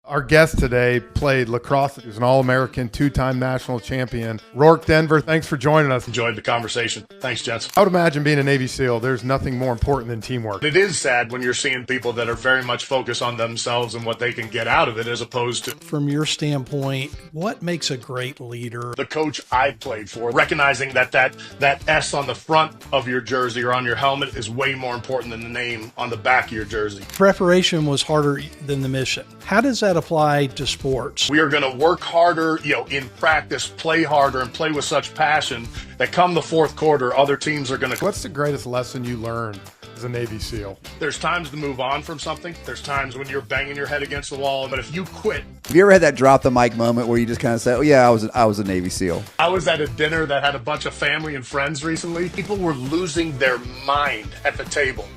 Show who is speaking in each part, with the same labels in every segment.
Speaker 1: Our guest today played lacrosse. He was an All-American, two-time national champion. Rorke Denver, thanks for joining us.
Speaker 2: Enjoyed the conversation. Thanks, gents.
Speaker 1: I would imagine being a Navy SEAL, there's nothing more important than teamwork.
Speaker 2: It is sad when you're seeing people that are very much focused on themselves and what they can get out of it as opposed to...
Speaker 3: From your standpoint, what makes a great leader?
Speaker 2: The coach I played for, recognizing that S on the front of your jersey or on your helmet is way more important than the name on the back of your jersey.
Speaker 3: Preparation was harder than the mission. How does that apply to sports?
Speaker 2: We are going to work harder, in practice, play harder, and play with such passion that come the fourth quarter, other teams are going to...
Speaker 1: What's the greatest lesson you learned as a Navy SEAL?
Speaker 2: There's times to move on from something. There's times when you're banging your head against the wall, but if you quit...
Speaker 4: Have you ever had that drop the mic moment where you just kind of say, oh yeah, I was a Navy SEAL?
Speaker 2: I was at a dinner that had a bunch of family and friends recently. People were losing their mind at the table.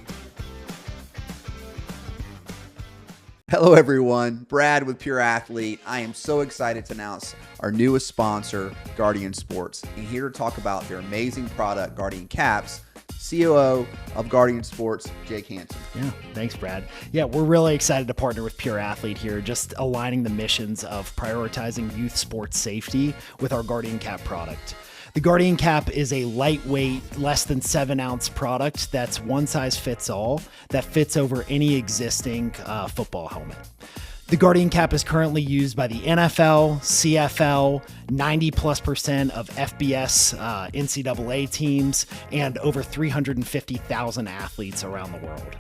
Speaker 4: Hello everyone, Brad with Pure Athlete. I am so excited to announce our newest sponsor, Guardian Sports, and here to talk about their amazing product, Guardian Caps. COO of Guardian Sports, Jake Hansen.
Speaker 5: Yeah, thanks, Brad. Yeah, we're really excited to partner with Pure Athlete here, just aligning the missions of prioritizing youth sports safety with our Guardian Cap product. The Guardian Cap is a lightweight, less than 7-ounce product that's one size fits all, that fits over any existing football helmet. The Guardian Cap is currently used by the NFL, CFL, 90+% of FBS NCAA teams, and over 350,000 athletes around the world.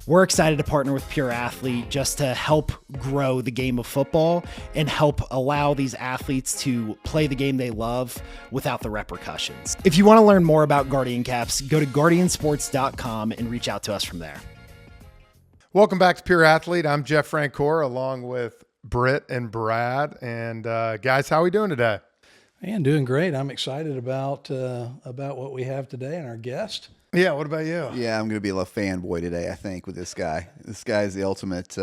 Speaker 5: We're excited to partner with Pure Athlete just to help grow the game of football and help allow these athletes to play the game they love without the repercussions. If you want to learn more about Guardian Caps, go to guardiansports.com and reach out to us from there.
Speaker 1: Welcome back to Pure Athlete. I'm Jeff Francor along with Britt and Brad. And guys, how are we doing today?
Speaker 3: Man, doing great. I'm excited about what we have today and our guest.
Speaker 1: Yeah, what about you?
Speaker 4: Yeah, I'm going to be a little fanboy today, I think, with this guy. This guy is the ultimate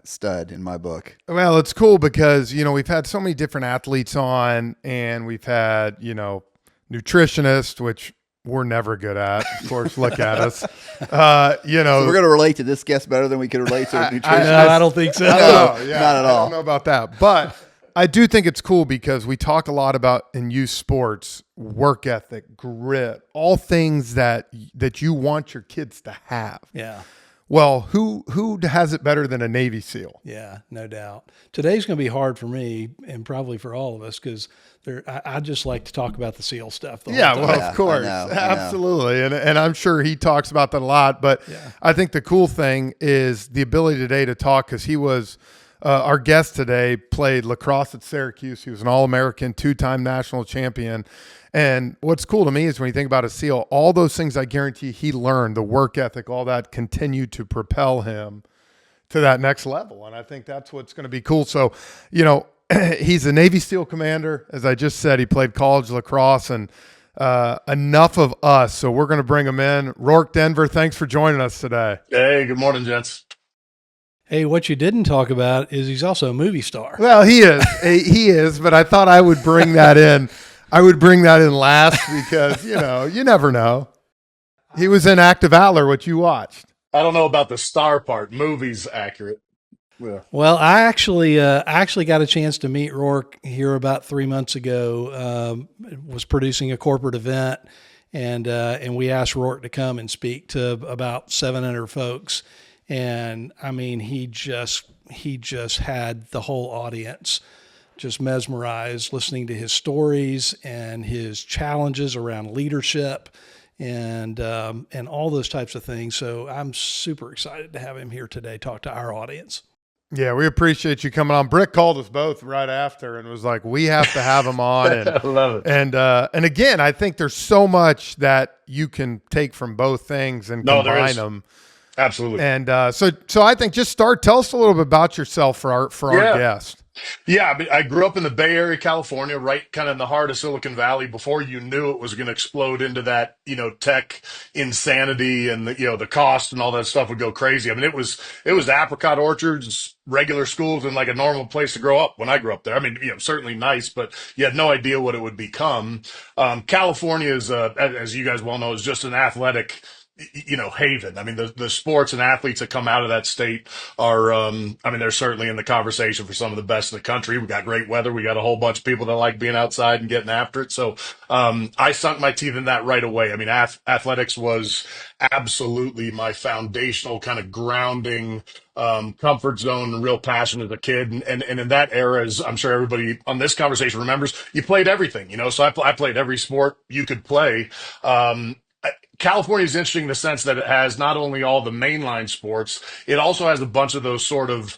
Speaker 4: stud in my book.
Speaker 1: Well, it's cool because, we've had so many different athletes on, and we've had, nutritionists, which we're never good at. Of course, look at us. So
Speaker 4: we're going to relate to this guest better than we could relate to a nutritionist.
Speaker 3: I don't think so.
Speaker 1: No,
Speaker 4: not at all.
Speaker 1: I don't know about that. But I do think it's cool because we talk a lot about in youth sports, work ethic, grit, all things that you want your kids to have.
Speaker 3: Yeah.
Speaker 1: Well, who has it better than a Navy SEAL?
Speaker 3: Yeah, no doubt. Today's going to be hard for me and probably for all of us because I just like to talk about the SEAL stuff.
Speaker 1: Yeah,
Speaker 3: whole time.
Speaker 1: well, of course.
Speaker 4: I know.
Speaker 1: Absolutely. And I'm sure he talks about that a lot. But yeah. I think the cool thing is the ability today to talk because he was our guest today played lacrosse at Syracuse. He was an All-American, two-time national champion. And what's cool to me is when you think about a SEAL, all those things I guarantee he learned, the work ethic, all that continued to propel him to that next level. And I think that's what's going to be cool. So, he's a Navy SEAL commander. As I just said, he played college lacrosse and enough of us. So we're going to bring him in. Rorke Denver, thanks for joining us today.
Speaker 2: Hey, good morning, gents.
Speaker 3: Hey, what you didn't talk about is he's also a movie star.
Speaker 1: Well, he is. He is, but I thought I would bring that in. I would bring that in last because, you never know. He was in Act of Valor, what you watched.
Speaker 2: I don't know about the star part. Movie's accurate. Yeah.
Speaker 3: Well, I actually got a chance to meet Rorke here about 3 months ago. Was producing a corporate event, and we asked Rorke to come and speak to about 700 folks. And I mean, he just had the whole audience just mesmerized listening to his stories and his challenges around leadership and all those types of things. So I'm super excited to have him here today, talk to our audience.
Speaker 1: Yeah, we appreciate you coming on. Britt called us both right after and was like, we have to have him on. And,
Speaker 2: I love it.
Speaker 1: And again, I think there's so much that you can take from both things and combine them.
Speaker 2: Absolutely.
Speaker 1: And so I think just tell us a little bit about yourself for our guest.
Speaker 2: Yeah, I grew up in the Bay Area, California, right kind of in the heart of Silicon Valley before you knew it was going to explode into that, tech insanity and the cost and all that stuff would go crazy. I mean, it was apricot orchards, regular schools, and like a normal place to grow up when I grew up there. I mean, certainly nice, but you had no idea what it would become. California is, as you guys well know, is just an athletic haven. I mean, the sports and athletes that come out of that state are, they're certainly in the conversation for some of the best in the country. We got great weather. We got a whole bunch of people that like being outside and getting after it. So, I sunk my teeth in that right away. I mean, athletics was absolutely my foundational kind of grounding, comfort zone and real passion as a kid. And in that era, as I'm sure everybody on this conversation remembers, you played everything, so I played every sport you could play. California is interesting in the sense that it has not only all the mainline sports, it also has a bunch of those sort of,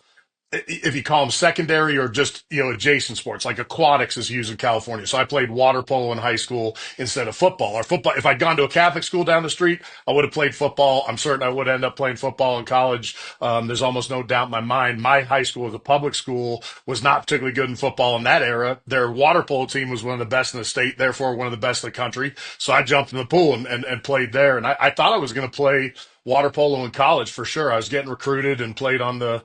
Speaker 2: if you call them secondary or just, adjacent sports, like aquatics is used in California. So I played water polo in high school instead of football. Or football, if I'd gone to a Catholic school down the street, I would have played football. I'm certain I would end up playing football in college. There's almost no doubt in my mind. My high school was a public school, was not particularly good in football in that era. Their water polo team was one of the best in the state, therefore one of the best in the country. So I jumped in the pool and played there. And I thought I was going to play water polo in college for sure. I was getting recruited and played on the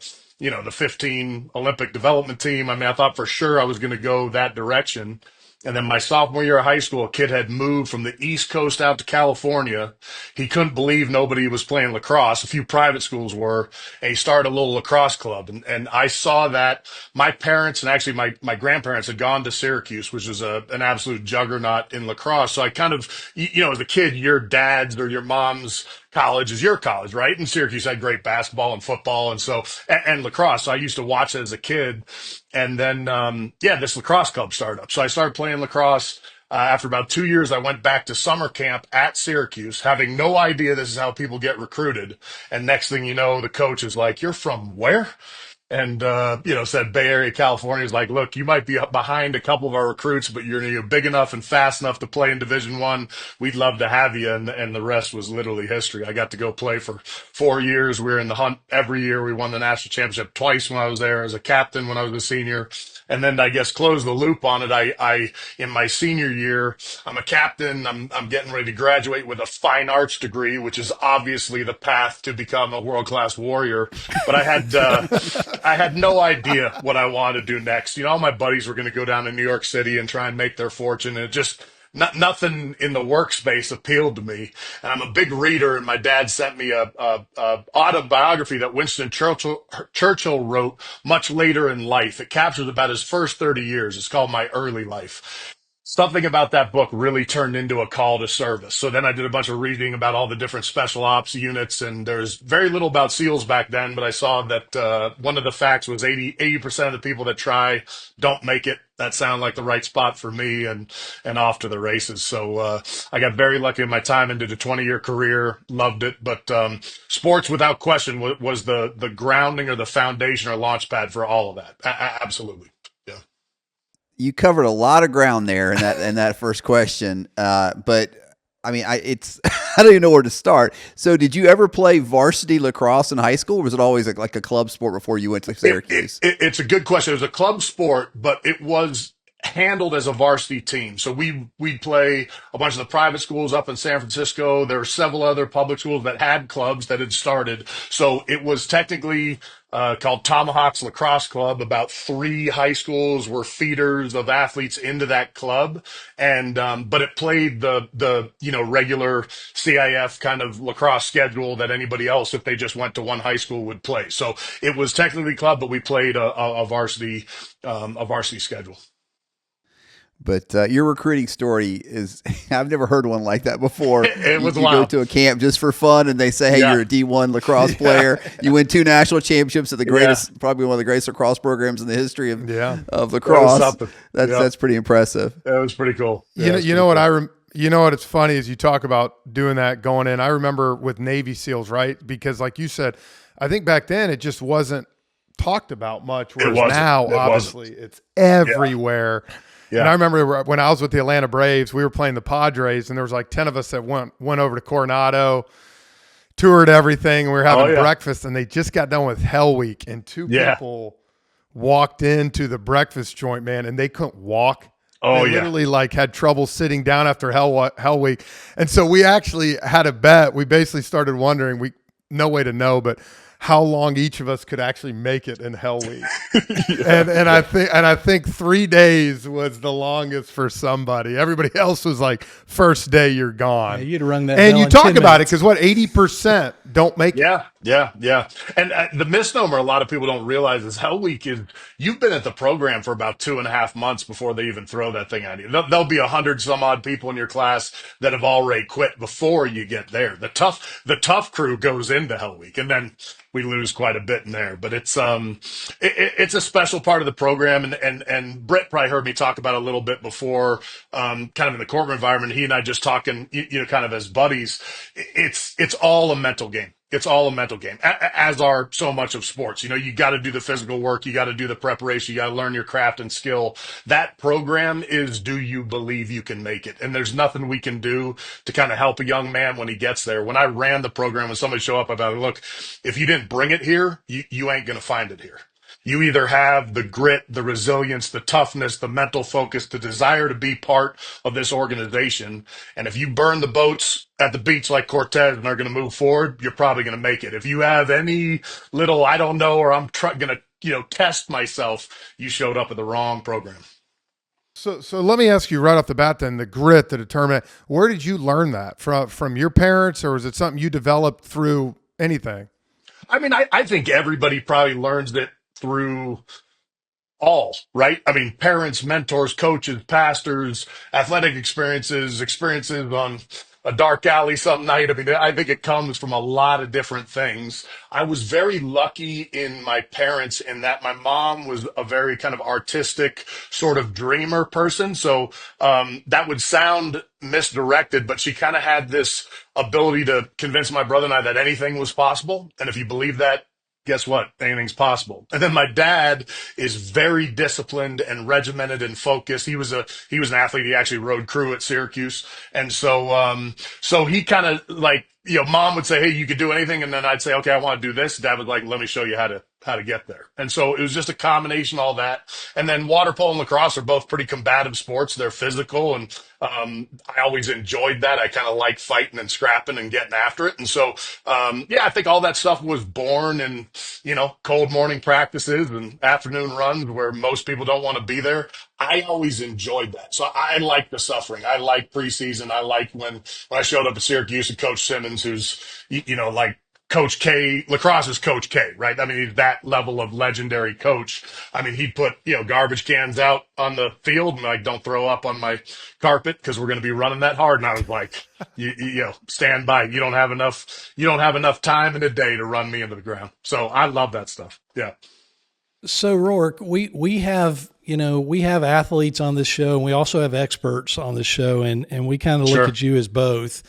Speaker 2: 15 Olympic development team. I mean, I thought for sure I was going to go that direction. And then my sophomore year of high school, a kid had moved from the East Coast out to California. He couldn't believe nobody was playing lacrosse. A few private schools were. And he started a little lacrosse club. And I saw that my parents and actually my grandparents had gone to Syracuse, which is an absolute juggernaut in lacrosse. So I kind of, as a kid, your dad's or your mom's college is your college, right? And Syracuse had great basketball and football and lacrosse. So I used to watch it as a kid. And then, this lacrosse club started up. So I started playing lacrosse. After about 2 years, I went back to summer camp at Syracuse, having no idea this is how people get recruited. And next thing you know, the coach is like, "You're from where?" And, said Bay Area, California is like, "Look, you might be up behind a couple of our recruits, but you're big enough and fast enough to play in Division I. We'd love to have you." And the rest was literally history. I got to go play for 4 years. We were in the hunt every year. We won the national championship twice when I was there as a captain when I was a senior. And then I guess close the loop on it. I in my senior year, I'm a captain. I'm getting ready to graduate with a fine arts degree, which is obviously the path to become a world-class warrior. But I had no idea what I wanted to do next. All my buddies were going to go down to New York City and try and make their fortune. And it just, nothing in the workspace appealed to me. And I'm a big reader, and my dad sent me a autobiography that Winston Churchill wrote much later in life. It captures about his first 30 years. It's called My Early Life. Something about that book really turned into a call to service. So then I did a bunch of reading about all the different special ops units, and there's very little about SEALs back then, but I saw that one of the facts was 80% of the people that try don't make it. That sounded like the right spot for me, and off to the races. So I got very lucky in my time and did a 20-year career, loved it. But sports, without question, was the grounding or the foundation or launch pad for all of that. Absolutely. Yeah.
Speaker 4: You covered a lot of ground there in that first question, but I mean, I don't even know where to start. So, did you ever play varsity lacrosse in high school, or was it always like a club sport before you went to Syracuse?
Speaker 2: It's a good question. It was a club sport, but it was handled as a varsity team. So we'd play a bunch of the private schools up in San Francisco. There were several other public schools that had clubs that had started. So it was technically called Tomahawks Lacrosse Club. About 3 high schools were feeders of athletes into that club. And, but it played the regular CIF kind of lacrosse schedule that anybody else, if they just went to one high school, would play. So it was technically club, but we played a varsity schedule.
Speaker 4: But your recruiting story is, I've never heard one like that before.
Speaker 2: It was
Speaker 4: you
Speaker 2: wild.
Speaker 4: go to a camp just for fun and they say, "Hey, you're a D1 lacrosse player. You win 2 national championships at the greatest, probably one of the greatest lacrosse programs in the history of lacrosse." That's pretty impressive.
Speaker 2: It was pretty cool.
Speaker 1: You know what it's funny is you talk about doing that going in. I remember with Navy SEALs, right? Because like you said, I think back then it just wasn't talked about much. Whereas now, obviously, it's everywhere. Yeah. And I remember when I was with the Atlanta Braves, we were playing the Padres, and there was like 10 of us that went over to Coronado, toured everything. We were having breakfast, and they just got done with Hell Week, and 2 people walked into the breakfast joint, man, and they couldn't walk. They literally had trouble sitting down after Hell Week. And so we actually had a bet. We basically started wondering, no way to know, but how long each of us could actually make it in Hell Week. And I think 3 days was the longest for somebody. Everybody else was like, first day you're gone.
Speaker 3: Yeah, you'd rung that
Speaker 1: and
Speaker 3: bell
Speaker 1: you
Speaker 3: in
Speaker 1: talk
Speaker 3: 10
Speaker 1: about
Speaker 3: minutes.
Speaker 1: it because what 80% don't make it.
Speaker 2: Yeah. And the misnomer a lot of people don't realize is Hell Week is you've been at the program for about 2.5 months before they even throw that thing at you. There'll be 100 some odd people in your class that have already quit before you get there. The tough crew goes into Hell Week, and then we lose quite a bit in there. But it's a special part of the program, and Britt probably heard me talk about it a little bit before, kind of in the corporate environment. He and I just talking, kind of as buddies. It's all a mental game. It's all a mental game, as are so much of sports. You got to do the physical work. You got to do the preparation. You got to learn your craft and skill. That program is, do you believe you can make it? And there's nothing we can do to kind of help a young man when he gets there. When I ran the program, when somebody show up about, look, if you didn't bring it here, you ain't going to find it here. You either have the grit, the resilience, the toughness, the mental focus, the desire to be part of this organization. And if you burn the boats at the beach like Cortez and are going to move forward, you're probably going to make it. If you have any little, I don't know, or I'm going to, test myself, you showed up at the wrong program.
Speaker 1: So let me ask you right off the bat then, the grit, the determination, where did you learn that? From your parents, or was it something you developed through anything?
Speaker 2: I mean, I think everybody probably learns that through all, right? I mean, parents, mentors, coaches, pastors, athletic experiences on a dark alley some night. I mean, I think it comes from a lot of different things. I was very lucky in my parents in that my mom was a very kind of artistic sort of dreamer person. So that would sound misdirected, but she kind of had this ability to convince my brother and I that anything was possible. And if you believe that, guess what? Anything's possible. And then my dad is very disciplined and regimented and focused. He was an athlete. He actually rode crew at Syracuse. And so he kind of like, mom would say, hey, you could do anything. And then I'd say, okay, I want to do this. Dad would like, let me show you how to get there. And so it was just a combination of all that. And then water polo and lacrosse are both pretty combative sports. They're physical. And I always enjoyed that. I kind of like fighting and scrapping and getting after it. And so, I think all that stuff was born in, cold morning practices and afternoon runs where most people don't want to be there. I always enjoyed that. So I like the suffering. I like preseason. I like when I showed up at Syracuse and Coach Simmons, who's, like Coach K, lacrosse is Coach K, right? I mean, he's that level of legendary coach. I mean, he'd put, garbage cans out on the field and like, don't throw up on my carpet because we're going to be running that hard. And I was like, stand by. You don't have enough time in a day to run me into the ground. So I love that stuff. Yeah.
Speaker 3: So Rorke, we have athletes on this show, and we also have experts on the show, and we kind of look at you as both.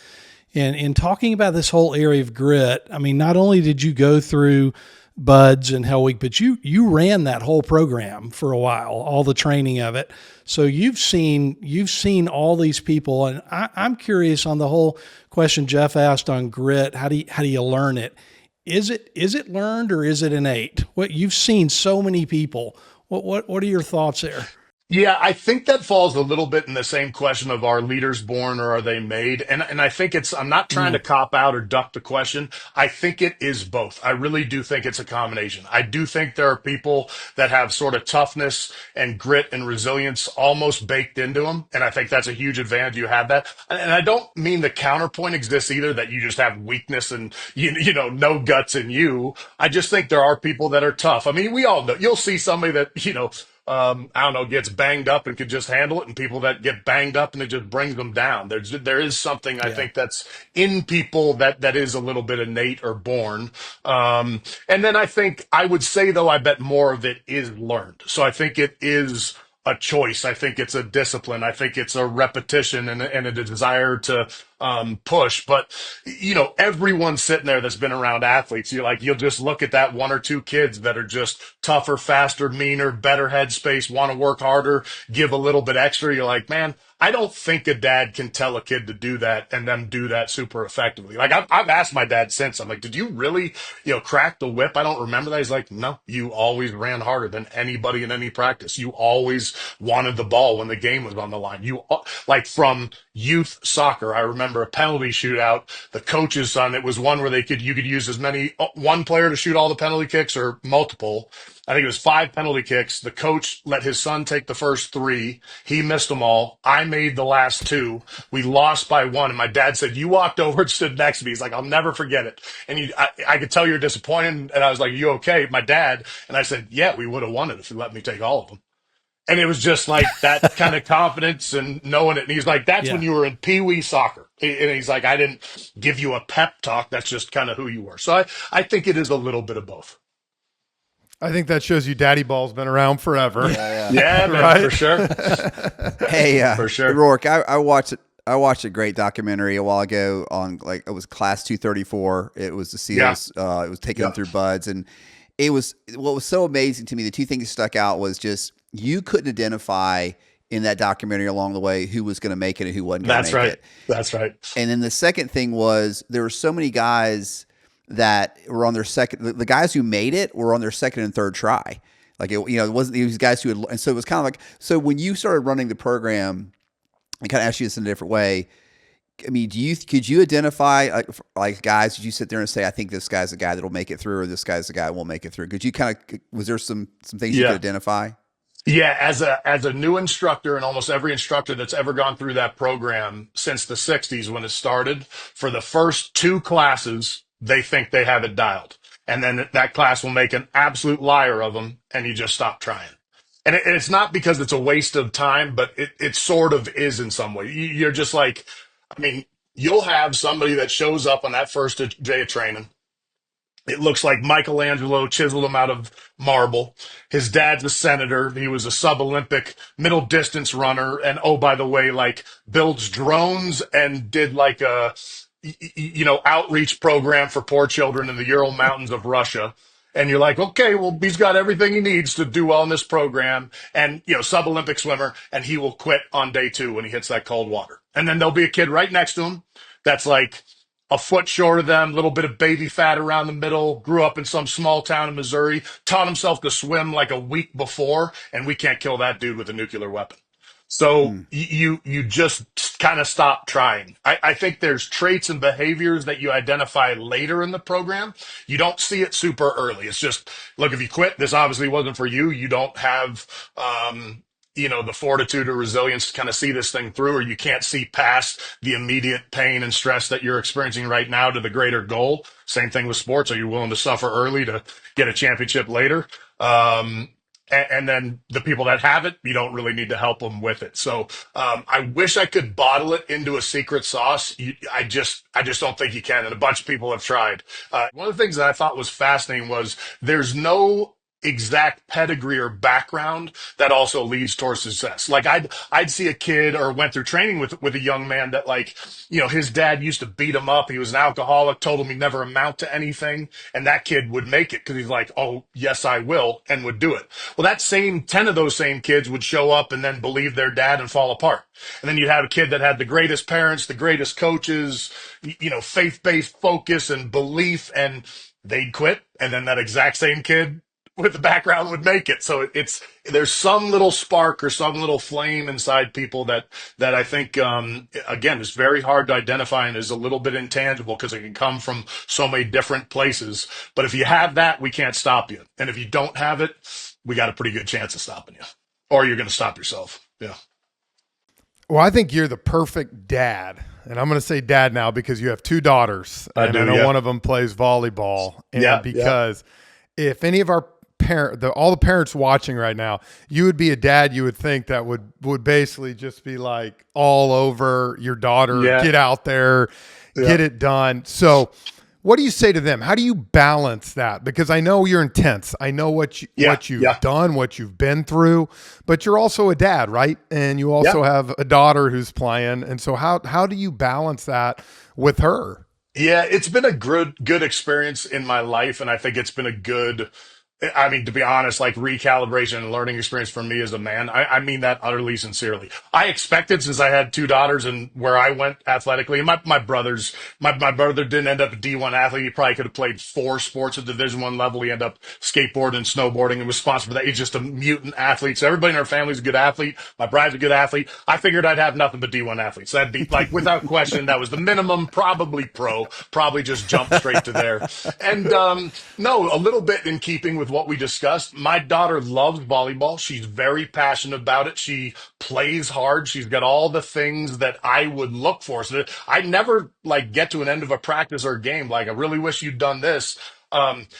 Speaker 3: And in talking about this whole area of grit, I mean, not only did you go through Buds and Hell Week, but you ran that whole program for a while, all the training of it. So you've seen all these people, and I'm curious on the whole question Jeff asked on grit. How do you learn it? Is it learned or is it innate? What you've seen so many people. What are your thoughts there?
Speaker 2: Yeah, I think that falls a little bit in the same question of are leaders born or are they made? And I think I'm not trying to cop out or duck the question. I think it is both. I really do think it's a combination. I do think there are people that have sort of toughness and grit and resilience almost baked into them. And I think that's a huge advantage. You have that. And I don't mean the counterpoint exists either, that you just have weakness and, no guts in you. I just think there are people that are tough. I mean, we all know, you'll see somebody that, I don't know, gets banged up and could just handle it, and people that get banged up and it just brings them down. There is something I think that's in people that is a little bit innate or born. And then I would say though, I bet more of it is learned. So I think it is a choice. I think it's a discipline. I think it's a repetition and a desire to push. But, everyone sitting there that's been around athletes, you'll just look at that one or two kids that are just tougher, faster, meaner, better headspace, want to work harder, give a little bit extra. You're like, man, I don't think a dad can tell a kid to do that and then do that super effectively. Like I've asked my dad since, I'm like, did you really, crack the whip? I don't remember that. He's like, no, you always ran harder than anybody in any practice. You always wanted the ball when the game was on the line. You like from youth soccer. I remember remember a penalty shootout. The coach's son, it was one where you could use one player to shoot all the penalty kicks or multiple. I think it was 5 penalty kicks. The coach let his son take the first 3. He missed them all. I made the last 2. We lost by 1. And my dad said, you walked over and stood next to me. He's like, I'll never forget it. And I could tell you're disappointed. And I was like, you okay? My dad. And I said, yeah, we would have won it if you let me take all of them. And it was just like that kind of confidence and knowing it. And he's like, that's when you were in Pee-wee soccer. And he's like, I didn't give you a pep talk. That's just kind of who you were. So I think it is a little bit of both.
Speaker 1: I think that shows you Daddy Ball's been around forever.
Speaker 2: Yeah, man, right? For sure.
Speaker 4: Hey,
Speaker 2: for sure.
Speaker 4: Rorke, I watched a great documentary a while ago on, like, it was Class 234. It was the SEALs. It was taking them through buds. And it was, what was so amazing to me, the 2 things that stuck out was just, you couldn't identify in that documentary along the way who was going to make it and who wasn't going to make it.
Speaker 2: That's right.
Speaker 4: And then the second thing was, there were so many guys that were on their second, the guys who made it were on their second and third try. Like, it wasn't these guys who had, and so it was kind of like, so when you started running the program, I kind of asked you this in a different way. I mean, could you identify like guys? Did you sit there and say, I think this guy's the guy that'll make it through, or this guy's the guy that won't make it through? Could you was there some things you could identify?
Speaker 2: Yeah, as a new instructor, and almost every instructor that's ever gone through that program since the 60s when it started, for the first 2 classes, they think they have it dialed. And then that class will make an absolute liar of them, and you just stop trying. And it's not because it's a waste of time, but it sort of is in some way. You're just like, I mean, you'll have somebody that shows up on that first day of training. It looks like Michelangelo chiseled him out of marble. His dad's a senator. He was a sub-Olympic middle distance runner. And oh, by the way, like, builds drones and did like a, outreach program for poor children in the Ural Mountains of Russia. And you're like, okay, well, he's got everything he needs to do well in this program. And, sub-Olympic swimmer, and he will quit on day 2 when he hits that cold water. And then there'll be a kid right next to him that's like a foot short of them, a little bit of baby fat around the middle, grew up in some small town in Missouri, taught himself to swim like a week before, and we can't kill that dude with a nuclear weapon. So you just kind of stop trying. I think there's traits and behaviors that you identify later in the program. You don't see it super early. It's just, look, if you quit, this obviously wasn't for you. You don't have, the fortitude or resilience to kind of see this thing through, or you can't see past the immediate pain and stress that you're experiencing right now to the greater goal. Same thing with sports. Are you willing to suffer early to get a championship later? And then the people that have it, you don't really need to help them with it. So I wish I could bottle it into a secret sauce. I just don't think you can. And a bunch of people have tried. One of the things that I thought was fascinating was there's no exact pedigree or background that also leads towards success. Like I'd see a kid or went through training with a young man that, like, his dad used to beat him up. He was an alcoholic, told him he'd never amount to anything. And that kid would make it because he's like, oh, yes, I will, and would do it. Well, that same 10 of those same kids would show up and then believe their dad and fall apart. And then you'd have a kid that had the greatest parents, the greatest coaches, faith-based focus and belief, and they'd quit. And then that exact same kid with the background would make it. So there's some little spark or some little flame inside people that I think, again, is very hard to identify and is a little bit intangible because it can come from so many different places. But if you have that, we can't stop you. And if you don't have it, we got a pretty good chance of stopping you, or you're going to stop yourself. Yeah.
Speaker 1: Well, I think you're the perfect dad. And I'm going to say dad now because you have 2 daughters. I know one of them plays volleyball. And because if any of our all the parents watching right now, you would be a dad, you would think that would basically just be like all over your daughter, get out there, get it done. So what do you say to them? How do you balance that? Because I know you're intense. I know what you've done, what you've been through, but you're also a dad, right? And you also have a daughter who's playing. And so how do you balance that with her?
Speaker 2: Yeah, it's been a good experience in my life. And I think it's been a good I mean, to be honest, like recalibration and learning experience for me as a man. I mean that utterly sincerely. I expected, since I had two daughters and where I went athletically, and my brother didn't end up a D1 athlete. He probably could have played four sports at Division I level. He ended up skateboarding and snowboarding and was sponsored for that. He's just a mutant athlete. So everybody in our family's a good athlete. My bride's a good athlete. I figured I'd have nothing but D1 athletes. That'd be like, without question, that was the minimum, probably pro, probably just jump straight to there. And, no, a little bit in keeping with what we discussed. My daughter loves volleyball. She's very passionate about it. She plays hard. She's got all the things that I would look for. So I never like get to an end of a practice or a game like, I really wish you'd done this.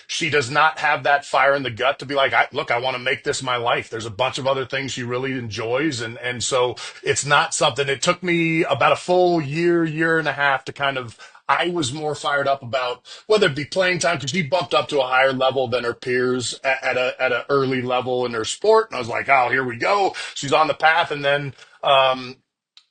Speaker 2: She does not have that fire in the gut to be like, look, I want to make this my life. There's a bunch of other things she really enjoys. And so it's not something. It took me about a full year and a half to kind of, I was more fired up about whether it be playing time, because she bumped up to a higher level than her peers at a early level in her sport. And I was like, oh, here we go. She's on the path. And then,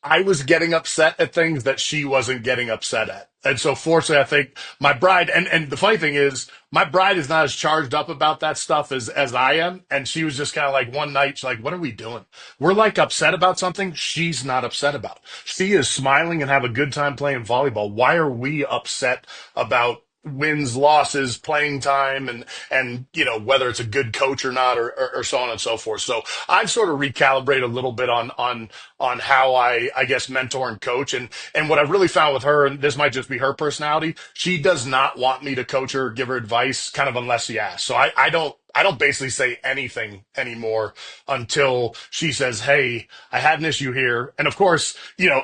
Speaker 2: I was getting upset at things that she wasn't getting upset at. And so fortunately, I think my bride, and the funny thing is, my bride is not as charged up about that stuff as I am. And she was just kind of like, one night, she's like, what are we doing? We're like upset about something she's not upset about. She is smiling and have a good time playing volleyball. Why are we upset about wins, losses, playing time, and whether it's a good coach or not, or so on and so forth. So I've sort of recalibrated a little bit on how I guess mentor and coach, and what I've really found with her, and this might just be her personality, she does not want me to coach her or give her advice kind of unless she asks. So I don't basically say anything anymore until she says, hey, I had an issue here. And of course,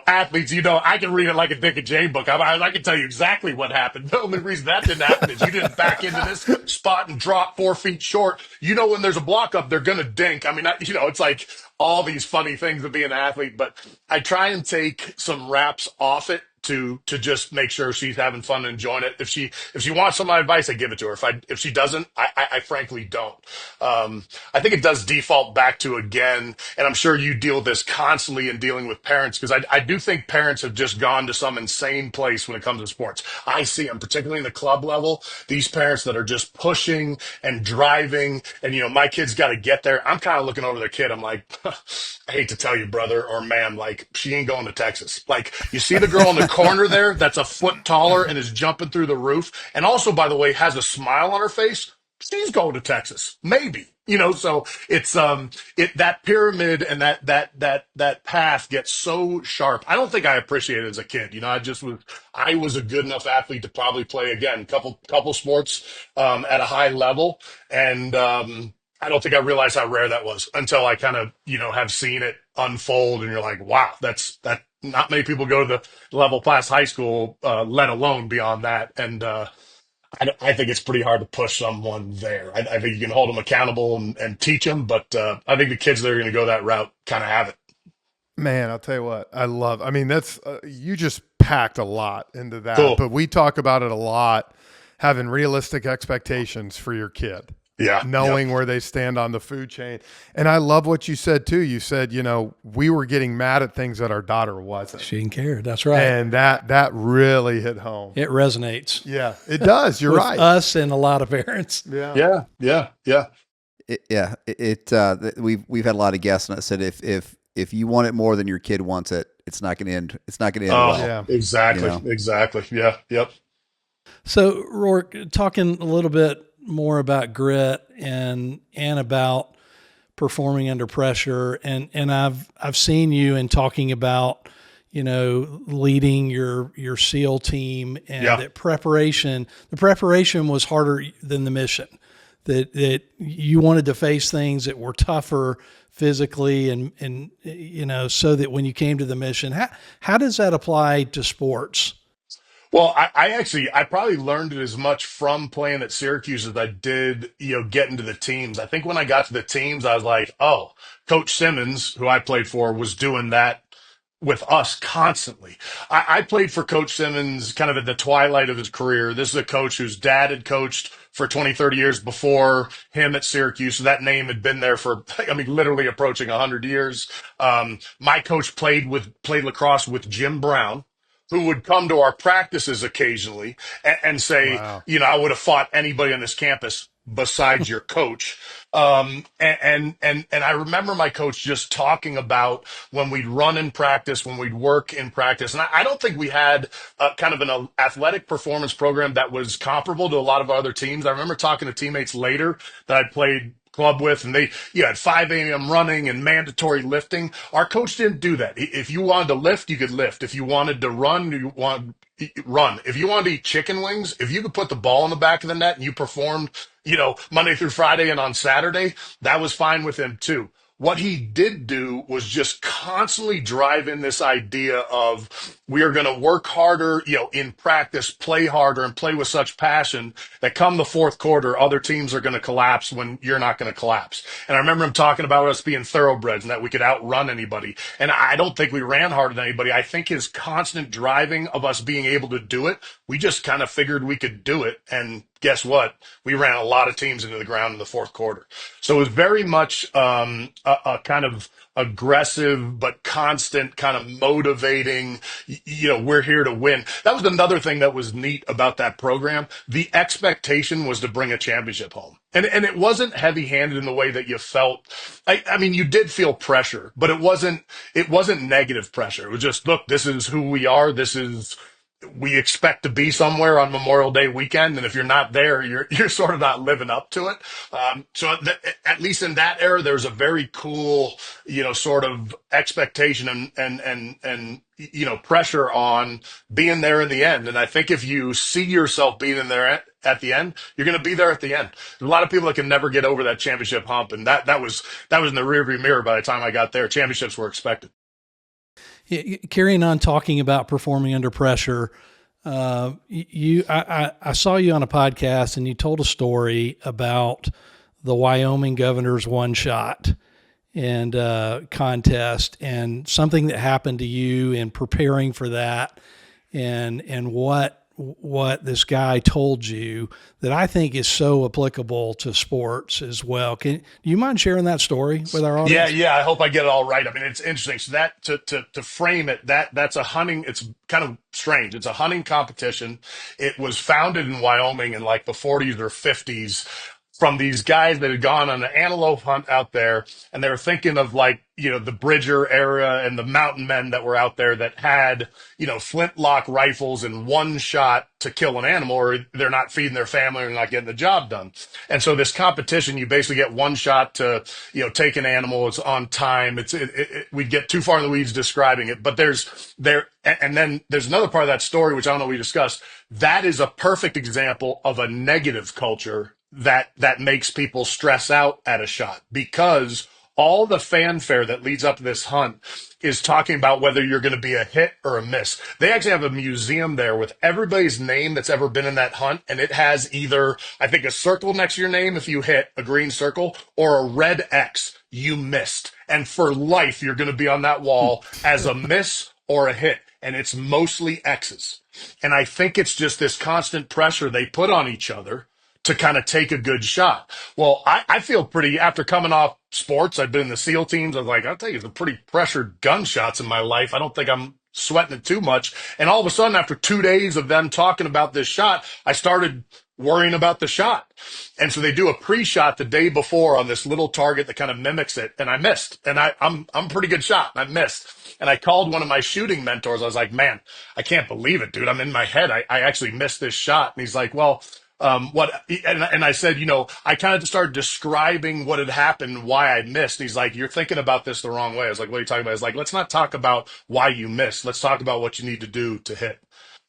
Speaker 2: athletes, I can read it like a Dick and Jane book. I can tell you exactly what happened. The only reason that didn't happen is you didn't back into this spot and drop 4 feet short. When there's a block up, they're going to dink. I mean, it's like all these funny things of being an athlete, but I try and take some raps off it to just make sure she's having fun and enjoying it. If she wants some of my advice, I give it to her. If she doesn't, I frankly don't. I think it does default back to, again, and I'm sure you deal with this constantly in dealing with parents, because I do think parents have just gone to some insane place when it comes to sports. I see them, particularly in the club level, these parents that are just pushing and driving, and my kid's got to get there. I'm kind of looking over their kid. I'm like, I hate to tell you, brother or ma'am, like, she ain't going to Texas. Like, you see the girl in the corner there that's a foot taller and is jumping through the roof, and also, by the way, has a smile on her face. She's going to Texas, maybe. So it's that pyramid and that path gets so sharp. I don't think I appreciated it as a kid. I was a good enough athlete to probably play, again, couple sports at a high level, and I don't think I realized how rare that was until I kind of have seen it unfold, and you're like, wow, that not many people go to the level past high school, let alone beyond that. And I think it's pretty hard to push someone there. I think you can hold them accountable and teach them, but I think the kids that are going to go that route kind of have it.
Speaker 1: Man, I'll tell you what, I mean, that's, you just packed a lot into that,
Speaker 2: Cool.
Speaker 1: But we talk about it a lot, having realistic expectations for your kid.
Speaker 2: Yeah.
Speaker 1: Knowing where they stand on the food chain. And I love what you said too. You said, we were getting mad at things that our daughter wasn't.
Speaker 3: She didn't care. That's right.
Speaker 1: And that really hit home.
Speaker 3: It resonates.
Speaker 1: Yeah, it does. You're
Speaker 3: with
Speaker 1: right.
Speaker 3: us and a lot of parents.
Speaker 1: Yeah.
Speaker 4: We've had a lot of guests that said if you want it more than your kid wants it, it's not going to end. It's not going to end well.
Speaker 1: Yeah.
Speaker 2: Exactly. Exactly. Yeah. Yep.
Speaker 3: So, Rorke, talking a little bit more about grit and about performing under pressure, and I've seen you in talking about leading your SEAL team, and that the preparation was harder than the mission, that you wanted to face things that were tougher physically and so that when you came to the mission, how does that apply to sports?
Speaker 2: Well, I probably learned it as much from playing at Syracuse as I did, getting to the teams. I think when I got to the teams, I was like, oh, Coach Simmons, who I played for, was doing that with us constantly. I played for Coach Simmons kind of at the twilight of his career. This is a coach whose dad had coached for 20, 30 years before him at Syracuse. So that name had been there for, literally approaching 100 years. My coach played lacrosse with Jim Brown, who would come to our practices occasionally and say,
Speaker 1: Wow.
Speaker 2: I would have fought anybody on this campus besides your coach. And I remember my coach just talking about when we'd run in practice, when we'd work in practice. And I don't think we had kind of an athletic performance program that was comparable to a lot of other teams. I remember talking to teammates later that I played club with, and they had 5 a.m. running and mandatory lifting. Our coach didn't do that. If you wanted to lift, you could lift. If you wanted to run, you want run. If you wanted to eat chicken wings, if you could put the ball in the back of the net and you performed, Monday through Friday and on Saturday, that was fine with him too. What he did do was just constantly drive in this idea of we are going to work harder, in practice, play harder, and play with such passion that come the fourth quarter, other teams are going to collapse when you're not going to collapse. And I remember him talking about us being thoroughbreds and that we could outrun anybody. And I don't think we ran harder than anybody. I think his constant driving of us being able to do it, we just kind of figured we could do it. And guess what? We ran a lot of teams into the ground in the fourth quarter. So it was very much a kind of aggressive but constant kind of motivating, we're here to win. That was another thing that was neat about that program. The expectation was to bring a championship home. And it wasn't heavy-handed in the way that you felt. I mean, you did feel pressure, but it wasn't negative pressure. It was just, look, this is who we are. We expect to be somewhere on Memorial Day weekend, and if you're not there, you're sort of not living up to it. At least in that era, there's a very cool, sort of expectation and pressure on being there in the end. And I think if you see yourself being in there at the end, you're going to be there at the end. There's a lot of people that can never get over that championship hump, and that was in the rearview mirror by the time I got there. Championships were expected.
Speaker 3: Carrying on talking about performing under pressure, I saw you on a podcast and you told a story about the Wyoming governor's one shot and contest and something that happened to you in preparing for that and what this guy told you that I think is so applicable to sports as well. Do you mind sharing that story with our audience?
Speaker 2: Yeah. I hope I get it all right. I mean, it's interesting. So that to frame it, that's a hunting. It's kind of strange. It's a hunting competition. It was founded in Wyoming in like the 40s or 50s. From these guys that had gone on an antelope hunt out there, and they were thinking of like, the Bridger era and the mountain men that were out there that had, flintlock rifles and one shot to kill an animal, or they're not feeding their family or not getting the job done. And so this competition, you basically get one shot to, take an animal. It's on time. We'd get too far in the weeds describing it, but and then there's another part of that story, which I don't know we discussed. That is a perfect example of a negative culture that makes people stress out at a shot, because all the fanfare that leads up to this hunt is talking about whether you're going to be a hit or a miss. They actually have a museum there with everybody's name that's ever been in that hunt, and it has either, I think, a circle next to your name if you hit, a green circle, or a red X, you missed. And for life, you're going to be on that wall as a miss or a hit, and it's mostly X's. And I think it's just this constant pressure they put on each other to kind of take a good shot. Well, I feel pretty, after coming off sports, I've been in the SEAL teams. I was like, I'll tell you, some pretty pressured gunshots in my life. I don't think I'm sweating it too much. And all of a sudden, after 2 days of them talking about this shot, I started worrying about the shot. And so they do a pre-shot the day before on this little target that kind of mimics it. And I missed. And I'm a pretty good shot. And I missed. And I called one of my shooting mentors. I was like, man, I can't believe it, dude. I'm in my head. I actually missed this shot. And he's like, well, and I said, I kind of started describing what had happened, why I missed. And he's like, you're thinking about this the wrong way. I was like, what are you talking about? He's like, let's not talk about why you missed. Let's talk about what you need to do to hit,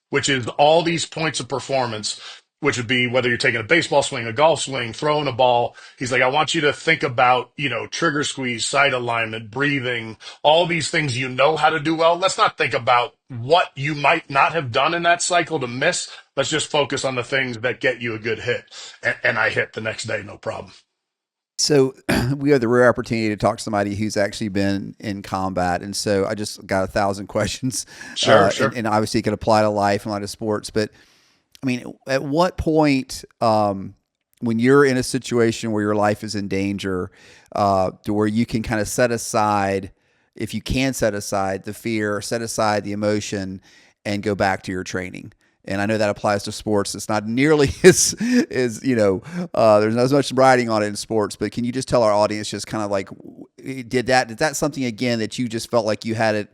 Speaker 2: which is all these points of performance, which would be whether you're taking a baseball swing, a golf swing, throwing a ball. He's like, I want you to think about, trigger squeeze, sight alignment, breathing, all these things how to do well. Let's not think about what you might not have done in that cycle to miss. Let's just focus on the things that get you a good hit. And I hit the next day, no problem.
Speaker 4: So we have the rare opportunity to talk to somebody who's actually been in combat. And so I just got 1,000 questions.
Speaker 2: Sure.
Speaker 4: And obviously it can apply to life and a lot of sports. But I mean, at what point, when you're in a situation where your life is in danger, to where you can kind of set aside, if you can set aside the fear, set aside the emotion, and go back to your training? And I know that applies to sports. It's not nearly as there's not as much writing on it in sports, but can you just tell our audience just kind of like, did that something again that you just felt like you had it,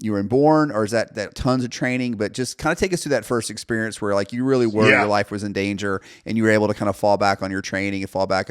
Speaker 4: you were inborn, or is that tons of training? But just kind of take us through that first experience where like you really were, your life was in danger and you were able to kind of fall back on your training and fall back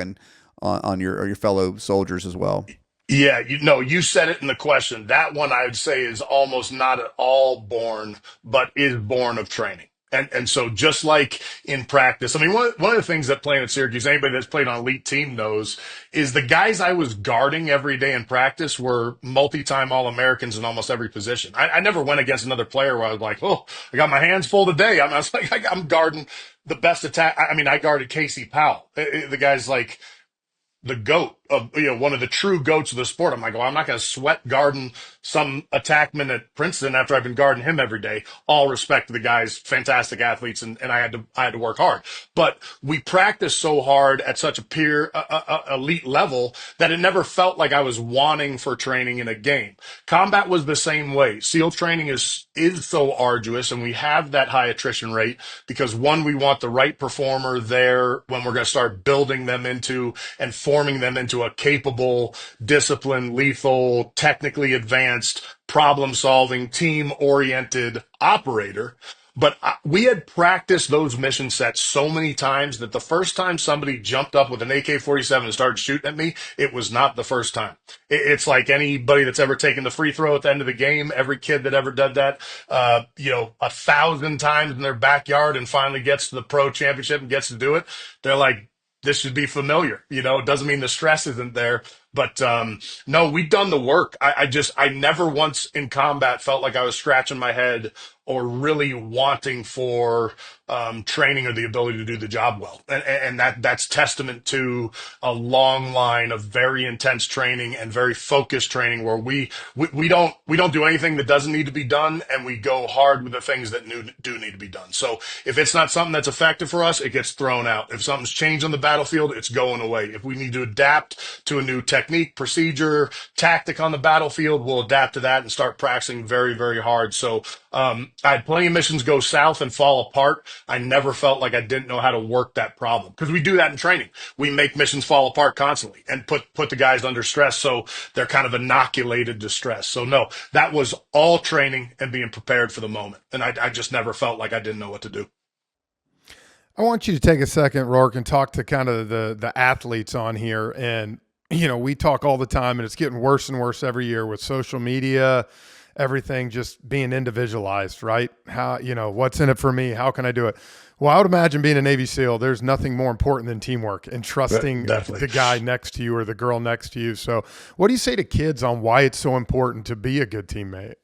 Speaker 4: on your fellow soldiers as well.
Speaker 2: Yeah, you said it in the question. That one I would say is almost not at all born, but is born of training. And so just like in practice, I mean, one of the things that playing at Syracuse, anybody that's played on elite team knows, is the guys I was guarding every day in practice were multi-time All-Americans in almost every position. I never went against another player where I was like, oh, I got my hands full today. I was like, I'm guarding the best attack. I mean, I guarded Casey Powell. The guy's like the GOAT of, one of the true GOATs of the sport. I'm like, well, I'm not going to sweat guarding some attackman at Princeton after I've been guarding him every day. All respect to the guys, fantastic athletes, and I had to work hard. But we practiced so hard at such a peer elite level that it never felt like I was wanting for training in a game. Combat was the same way. SEAL training is so arduous, and we have that high attrition rate because one, we want the right performer there when we're going to start building them into and forming them into a capable, disciplined, lethal, technically advanced, problem-solving, team-oriented operator. But we had practiced those mission sets so many times that the first time somebody jumped up with an AK-47 and started shooting at me, it was not the first time. It's like anybody that's ever taken the free throw at the end of the game, every kid that ever did that, 1,000 times in their backyard and finally gets to the pro championship and gets to do it, they're like, this should be familiar. It doesn't mean the stress isn't there, but no, we've done the work. I never once in combat felt like I was scratching my head or really wanting for training or the ability to do the job well. And that's testament to a long line of very intense training and very focused training where we don't do anything that doesn't need to be done, and we go hard with the things that do need to be done. So if it's not something that's effective for us, it gets thrown out. If something's changed on the battlefield, it's going away. If we need to adapt to a new technique, procedure, tactic on the battlefield, we'll adapt to that and start practicing very, very hard. So I had plenty of missions go south and fall apart. I never felt like I didn't know how to work that problem because we do that in training. We make missions fall apart constantly and put the guys under stress so they're kind of inoculated to stress. So no, that was all training and being prepared for the moment. And I just never felt like I didn't know what to do.
Speaker 1: I want you to take a second, Rorke, and talk to kind of the athletes on here. And, we talk all the time, and it's getting worse and worse every year with social media, everything just being individualized, right? How, what's in it for me? How can I do it? Well, I would imagine being a Navy SEAL, there's nothing more important than teamwork and trusting the guy next to you or the girl next to you. So what do you say to kids on why it's so important to be a good teammate?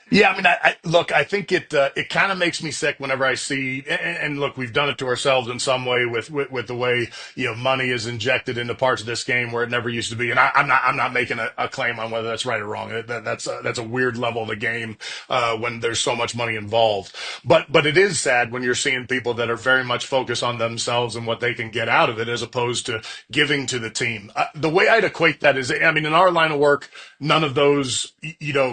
Speaker 2: Yeah, I mean, I think it kind of makes me sick whenever I see, and look, we've done it to ourselves in some way with the way, money is injected into parts of this game where it never used to be. And I'm not making a claim on whether that's right or wrong. That's a weird level of the game, when there's so much money involved. But it is sad when you're seeing people that are very much focused on themselves and what they can get out of it as opposed to giving to the team. The way I'd equate that is, I mean, in our line of work, none of those,